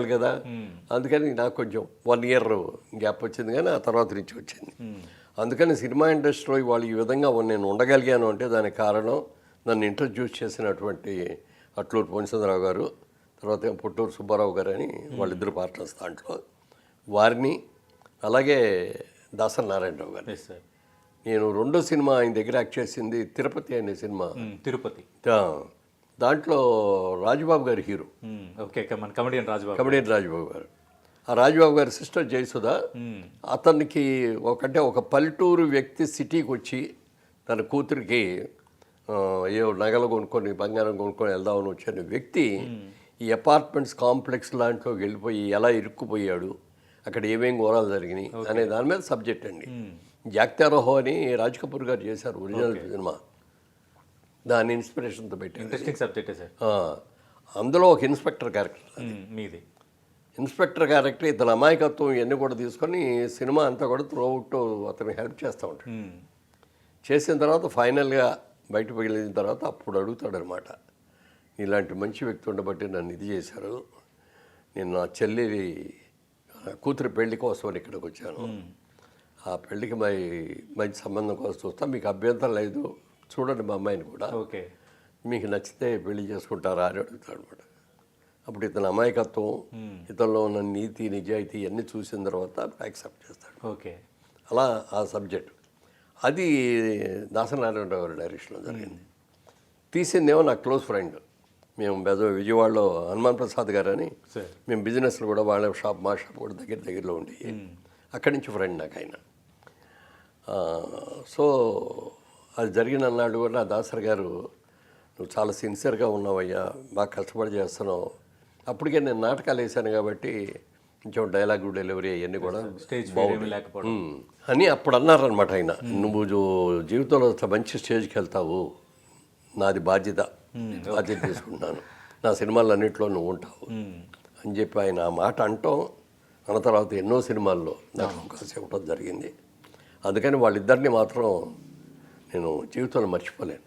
కదా, అందుకని నాకు కొంచెం 1 ఇయర్ గ్యాప్ వచ్చింది, కానీ ఆ తర్వాత నుంచి వచ్చింది. అందుకని సినిమా ఇండస్ట్రీలో ఇవాళ ఈ విధంగా నేను ఉండగలిగాను అంటే దానికి కారణం నన్ను ఇంట్రడ్యూస్ చేసినటువంటి అట్లూరు పూర్ణచంద్రరావు గారు, తర్వాత పుట్టూరు సుబ్బారావు గారు అని వాళ్ళిద్దరు పార్ట్నర్స్ దాంట్లో. వారిని అలాగే దాసరి నారాయణరావు గారు. నేను రెండో సినిమా ఆయన దగ్గర యాక్ట్ చేసింది తిరుపతి అనే సినిమా. తిరుపతి దాంట్లో రాజుబాబు గారు హీరో. ఓకే, మన కమెడియన్ రాజుబాబు గారు. ఆ రాజుబాబు గారి సిస్టర్ జయసుధ. అతనికి ఒక పల్లెటూరు వ్యక్తి సిటీకి వచ్చి తన కూతురికి ఏవో నగలు కొనుక్కొని బంగారం కొనుక్కొని వెళ్దామని వచ్చిన వ్యక్తి ఈ అపార్ట్మెంట్స్ కాంప్లెక్స్ లాంటిలోకి వెళ్ళిపోయి ఎలా ఇరుక్కుపోయాడు, అక్కడ ఏమేం ఘోరాలు జరిగినాయి అనే దాని మీద సబ్జెక్ట్ అండి. జాక్తారోహో అని రాజ్ కపూర్ గారు చేశారు ఒరిజినల్ సినిమా. దాని ఇన్స్పిరేషన్తో పెట్టారు. ఇంట్రెస్టింగ్ సబ్జెక్టే సార్. అందులో ఒక ఇన్స్పెక్టర్ క్యారెక్టర్, మీది ఇన్స్పెక్టర్ క్యారెక్టర్. ఇతని అమాయకత్వం ఇవన్నీ కూడా తీసుకొని సినిమా అంతా కూడా త్రూఅవుట్ అతనికి హెల్ప్ చేస్తూ ఉంటాడు. చేసిన తర్వాత ఫైనల్గా బయటకు వెళ్ళిన తర్వాత అప్పుడు అడుగుతాడు అనమాట, ఇలాంటి మంచి వ్యక్తి ఉండబట్టి నన్ను ఇది చేశారు, నేను నా చెల్లి కూతురి పెళ్లి కోసం ఇక్కడికి వచ్చాను, ఆ పెళ్ళికి మంచి సంబంధం కోసం చూస్తా, మీకు అభ్యంతరం లేదు, చూడండి మా అమ్మాయిని కూడా, ఓకే మీకు నచ్చితే పెళ్లి చేసుకుంటారా అని అడుగుతాడు అనమాట. అప్పుడు ఇతని అమాయకత్వం, ఇతనిలో ఉన్న నీతి నిజాయితీ అన్నీ చూసిన తర్వాత యాక్సెప్ట్ చేస్తాడు. ఓకే, అలా ఆ సబ్జెక్ట్ అది దాసరి నారాయణరావు గారి డైరెక్షన్లో జరిగింది. తీసిందేమో నా క్లోజ్ ఫ్రెండ్, మేము విజయవాడలో హనుమాన్ ప్రసాద్ గారు అని, మేము బిజినెస్లో కూడా వాళ్ళ షాప్ మా షాప్ కూడా దగ్గరలో ఉండేవి. అక్కడి నుంచి ఫ్రెండ్ నాకు ఆయన. సో అది జరిగిన అన్నాడు కూడా దాసరి గారు, నువ్వు చాలా సిన్సియర్గా ఉన్నావయ్యా, బాగా కష్టపడి చేస్తున్నావు. అప్పటికే నేను నాటకాలు వేసాను కాబట్టి కొంచెం డైలాగ్ డెలివరీ అవన్నీ కూడా అని అప్పుడు అన్నారనమాట ఆయన. నువ్వు జీవితంలో మంచి స్టేజ్కి వెళ్తావు, నాది బాధ్యత తీసుకుంటున్నాను, నా సినిమాలన్నింటిలో నువ్వు ఉంటావు అని చెప్పి ఆయన ఆ మాట అంటాం. అన్న తర్వాత ఎన్నో సినిమాల్లో నాకు అవకాశం ఇవ్వడం జరిగింది. అందుకని వాళ్ళిద్దరిని మాత్రం నేను జీవితంలో మర్చిపోలేను.